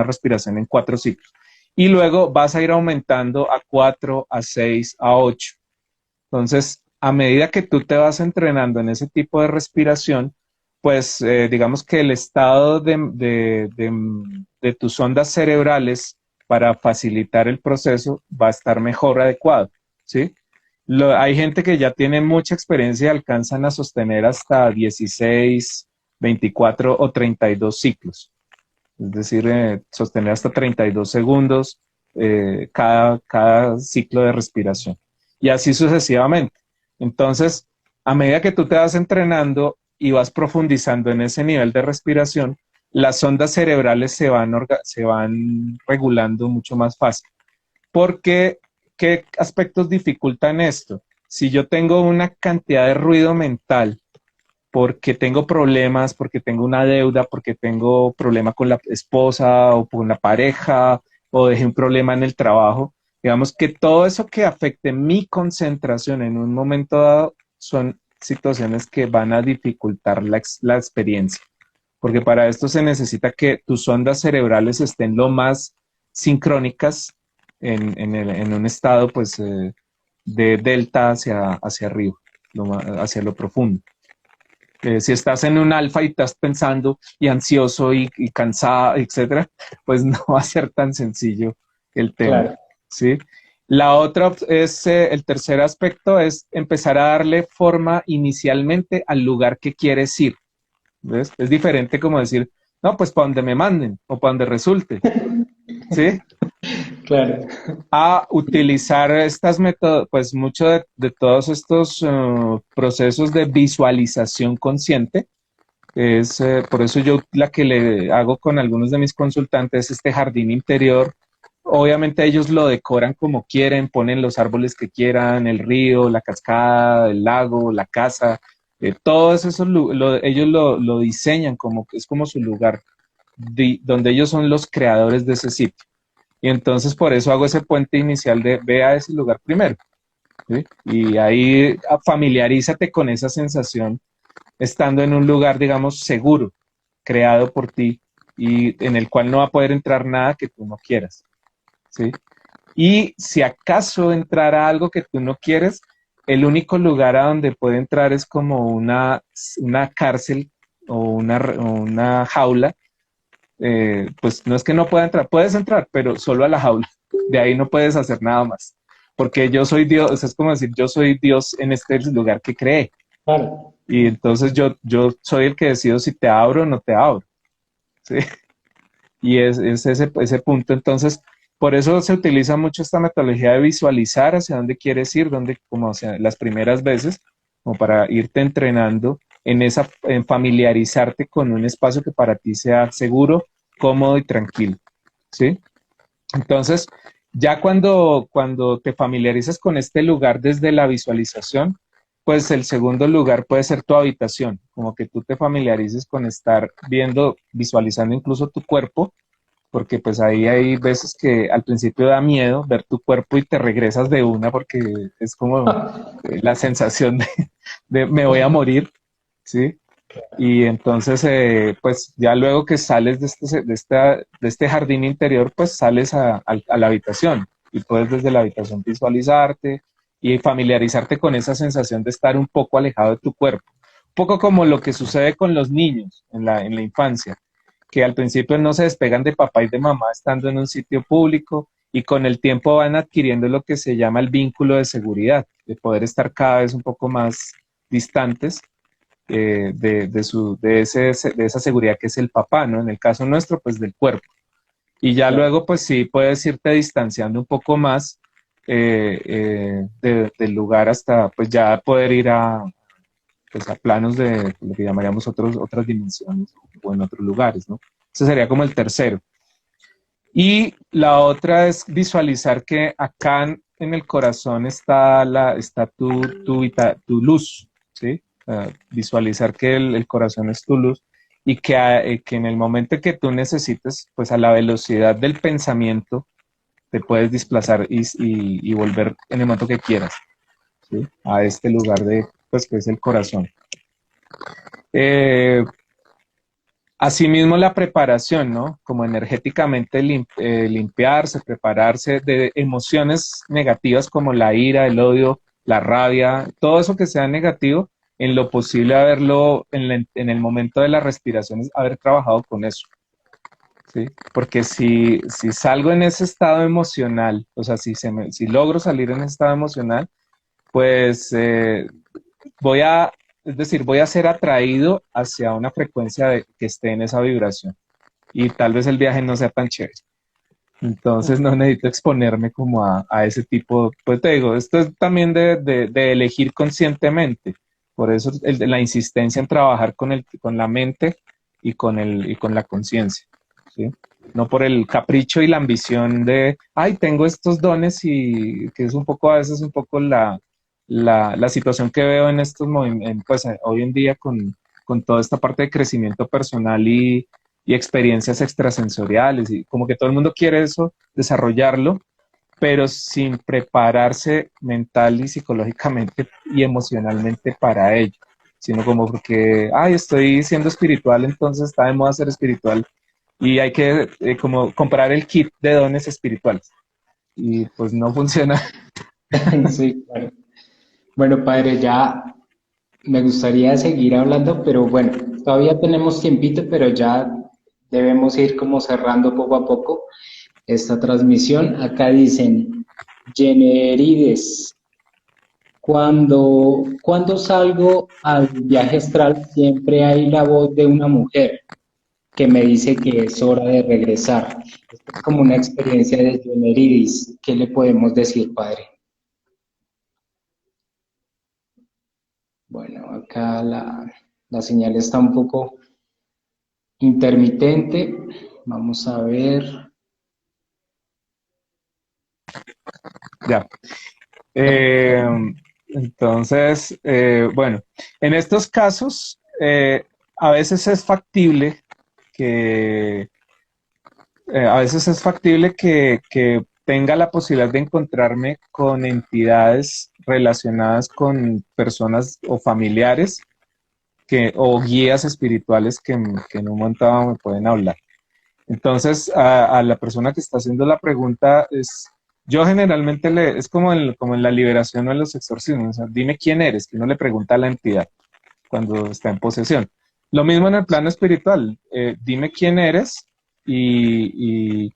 respiración en 4 ciclos. Y luego vas a ir aumentando a 4, a 6, a 8. Entonces, a medida que tú te vas entrenando en ese tipo de respiración, pues digamos que el estado de tus ondas cerebrales para facilitar el proceso va a estar mejor adecuado, ¿sí? Hay gente que ya tiene mucha experiencia y alcanzan a sostener hasta 16, 24 o 32 ciclos. Es decir, sostener hasta 32 segundos cada ciclo de respiración. Y así sucesivamente. Entonces, a medida que tú te vas entrenando y vas profundizando en ese nivel de respiración, las ondas cerebrales se van regulando mucho más fácil. Porque, ¿qué aspectos dificultan esto? Si yo tengo una cantidad de ruido mental, porque tengo problemas, porque tengo una deuda, porque tengo problema con la esposa o con la pareja, o dejé un problema en el trabajo, digamos que todo eso que afecte mi concentración en un momento dado son situaciones que van a dificultar la experiencia, porque para esto se necesita que tus ondas cerebrales estén lo más sincrónicas en un estado pues de delta hacia arriba, hacia lo profundo. Si estás en un alfa y estás pensando y ansioso y cansado, etcétera, pues no va a ser tan sencillo el tema, Claro. ¿sí? La otra es, el tercer aspecto es empezar a darle forma inicialmente al lugar que quieres ir. ¿Ves? Es diferente como decir, no, pues para donde me manden o para donde resulte, ¿sí? Claro. A utilizar estas métodos, pues mucho de todos estos procesos de visualización consciente. Es, por eso yo la que le hago con algunos de mis consultantes este jardín interior. Obviamente ellos lo decoran como quieren, ponen los árboles que quieran, el río, la cascada, el lago, la casa, todo eso ellos lo diseñan como que es como su lugar, donde ellos son los creadores de ese sitio. Y entonces por eso hago ese puente inicial de ve a ese lugar primero, ¿sí? Y ahí familiarízate con esa sensación estando en un lugar, digamos, seguro, creado por ti y en el cual no va a poder entrar nada que tú no quieras, ¿sí? Y si acaso entrara algo que tú no quieres, el único lugar a donde puede entrar es como una cárcel o una jaula. Pues no es que no pueda entrar, puedes entrar, pero solo a la jaula. De ahí no puedes hacer nada más. Porque yo soy Dios, es como decir, yo soy Dios en este lugar que creé. Claro. Y entonces yo soy el que decido si te abro o no te abro. ¿Sí? Y es ese punto. Entonces, por eso se utiliza mucho esta metodología de visualizar hacia dónde quieres ir, dónde, como o sea, las primeras veces, como para irte entrenando en familiarizarte con un espacio que para ti sea seguro, cómodo y tranquilo. ¿Sí? Entonces, ya cuando te familiarizas con este lugar desde la visualización, pues el segundo lugar puede ser tu habitación, como que tú te familiarices con estar viendo, visualizando incluso tu cuerpo, porque pues ahí hay veces que al principio da miedo ver tu cuerpo y te regresas de una porque es como la sensación de me voy a morir, ¿sí? Y entonces, pues ya luego que sales de este jardín interior, pues sales a la habitación y puedes desde la habitación visualizarte y familiarizarte con esa sensación de estar un poco alejado de tu cuerpo. Un poco como lo que sucede con los niños en la infancia, que al principio no se despegan de papá y de mamá estando en un sitio público y con el tiempo van adquiriendo lo que se llama el vínculo de seguridad, de poder estar cada vez un poco más distantes de esa seguridad que es el papá, ¿no? En el caso nuestro, pues del cuerpo. Y ya Claro. luego, pues sí, puedes irte distanciando un poco más del lugar hasta, pues ya poder ir pues, a planos de lo que llamaríamos otras dimensiones o en otros lugares, ¿no? Ese sería como el tercero. Y la otra es visualizar que acá en el corazón está tu luz, ¿sí? Visualizar que el corazón es tu luz y que en el momento que tú necesites, pues a la velocidad del pensamiento, te puedes desplazar y volver en el momento que quieras, ¿sí? A este lugar pues que es el corazón. Eh, Asimismo, la preparación, ¿no? Como energéticamente limpiarse, prepararse de emociones negativas como la ira, el odio, la rabia, todo eso que sea negativo, en lo posible haberlo, en el momento de la respiración, haber trabajado con eso, ¿sí? Porque si salgo en ese estado emocional, o sea, si logro salir en ese estado emocional, pues voy a, es decir, voy a ser atraído hacia una frecuencia que esté en esa vibración y tal vez el viaje no sea tan chévere. Entonces no necesito exponerme como a ese tipo, pues te digo, esto es también de elegir conscientemente. Por eso la insistencia en trabajar con la mente y con la conciencia, ¿sí? No por el capricho y la ambición de, ay, tengo estos dones y que es un poco, a veces un poco la situación que veo en estos movimientos, pues hoy en día con toda esta parte de crecimiento personal y experiencias extrasensoriales y como que todo el mundo quiere eso, desarrollarlo, pero sin prepararse mental y psicológicamente y emocionalmente para ello, sino como porque, ay, estoy siendo espiritual, entonces está de moda ser espiritual y hay que como comprar el kit de dones espirituales y pues no funciona. Sí, claro. Bueno, padre, ya me gustaría seguir hablando, pero bueno, todavía tenemos tiempito, pero ya debemos ir como cerrando poco a poco esta transmisión. Acá dicen, Jenerides, cuando salgo al viaje astral siempre hay la voz de una mujer que me dice que es hora de regresar. Esto es como una experiencia de Jenerides. ¿Qué le podemos decir, padre? Bueno, acá la señal está un poco intermitente. Vamos a ver. Ya. Eh, entonces, bueno, en estos casos, a veces es factible que, a veces es factible que tenga la posibilidad de encontrarme con entidades relacionadas con personas o familiares o guías espirituales que en un momento dado me pueden hablar. Entonces, a la persona que está haciendo la pregunta yo generalmente es como en la liberación o en los exorcismos, o sea, dime quién eres, que uno le pregunta a la entidad cuando está en posesión. Lo mismo en el plano espiritual, dime quién eres y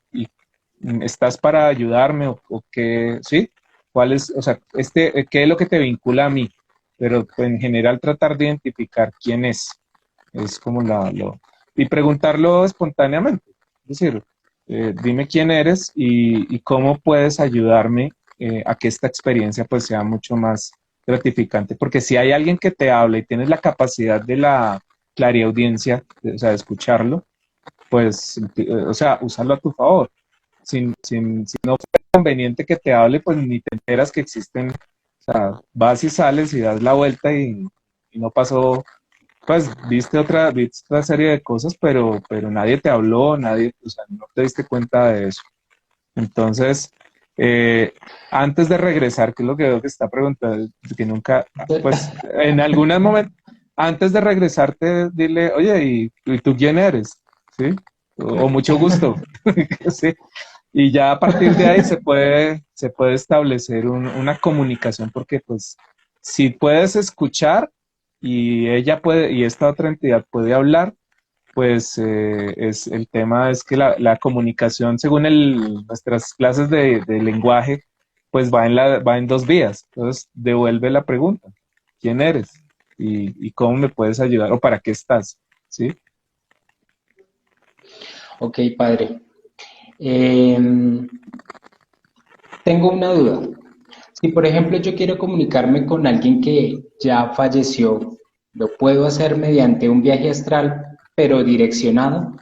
estás para ayudarme o qué, ¿sí? ¿Cuál es, o sea, qué es lo que te vincula a mí? Pero pues, en general tratar de identificar quién es como y preguntarlo espontáneamente. Es decir, dime quién eres y cómo puedes ayudarme a que esta experiencia pues sea mucho más gratificante. Porque si hay alguien que te habla y tienes la capacidad de la clariaudiencia, o sea, de escucharlo, pues, o sea, usarlo a tu favor. Si no fue conveniente que te hable, pues ni te enteras que existen, o sea, vas y sales y das la vuelta y no pasó, pues viste otra serie de cosas, pero nadie te habló, nadie, o sea, no te diste cuenta de eso. Entonces, eh, antes de regresar, que es lo que veo que está preguntando, que nunca, pues en algún momento, antes de regresarte, dile, oye, ¿y tú quién eres? ¿Sí? O mucho gusto. Sí. Y ya a partir de ahí se puede establecer una comunicación, porque pues si puedes escuchar y ella puede, y esta otra entidad puede hablar, pues el tema es que la comunicación, según nuestras clases de lenguaje, pues va en dos vías. Entonces, devuelve la pregunta, ¿quién eres? Y cómo me puedes ayudar o para qué estás, ¿sí? Ok, padre. Em, Tengo una duda. Si, por ejemplo, yo quiero comunicarme con alguien que ya falleció, ¿lo puedo hacer mediante un viaje astral, pero direccionado?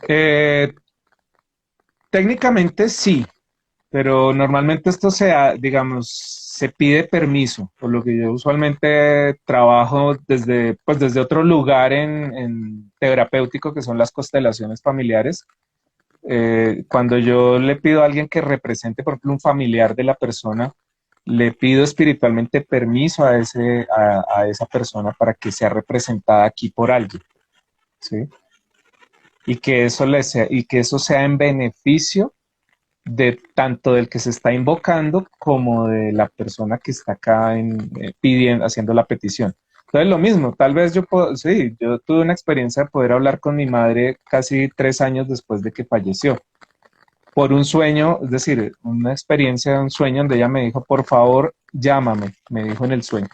Eh, técnicamente sí, pero normalmente digamos, se pide permiso, por lo que yo usualmente trabajo pues desde otro lugar en terapéutico, que son las constelaciones familiares. Cuando yo le pido a alguien que represente, por ejemplo, un familiar de la persona, le pido espiritualmente permiso a esa persona para que sea representada aquí por alguien, ¿sí? Y que y que eso sea en beneficio de tanto del que se está invocando como de la persona que está acá pidiendo, haciendo la petición. Entonces lo mismo, tal vez sí, yo tuve una experiencia de poder hablar con mi madre casi 3 años después de que falleció, por un sueño, es decir, una experiencia, un sueño donde ella me dijo, por favor, llámame, me dijo en el sueño.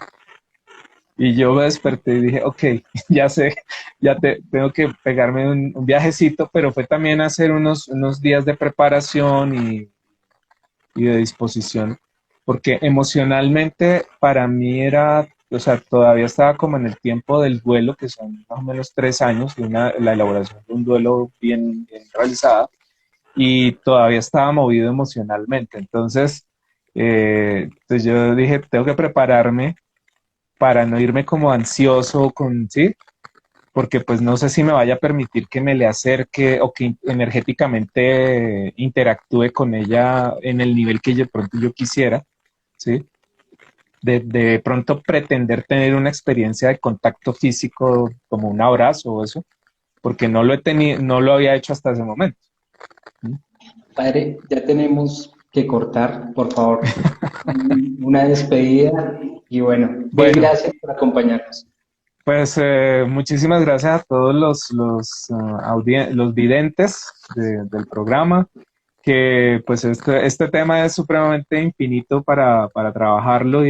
Y yo me desperté y dije, ok, ya sé, tengo que pegarme un viajecito, pero fue también hacer unos días de preparación y de disposición, porque emocionalmente para mí era, o sea, todavía estaba como en el tiempo del duelo, que son más o menos 3 años de la elaboración de un duelo bien realizada, y todavía estaba movido emocionalmente. Entonces, pues yo dije, tengo que prepararme para no irme como ansioso ¿sí? Porque pues no sé si me vaya a permitir que me le acerque o que energéticamente interactúe con ella en el nivel que de pronto yo quisiera, ¿sí? De pronto pretender tener una experiencia de contacto físico como un abrazo o eso, porque no lo he tenido, no lo había hecho hasta ese momento. ¿Sí? Padre, ya tenemos que cortar, por favor, una despedida y bueno, mil Bueno, gracias por acompañarnos. pues muchísimas gracias a todos los videntes del programa. que pues este tema es supremamente infinito para trabajarlo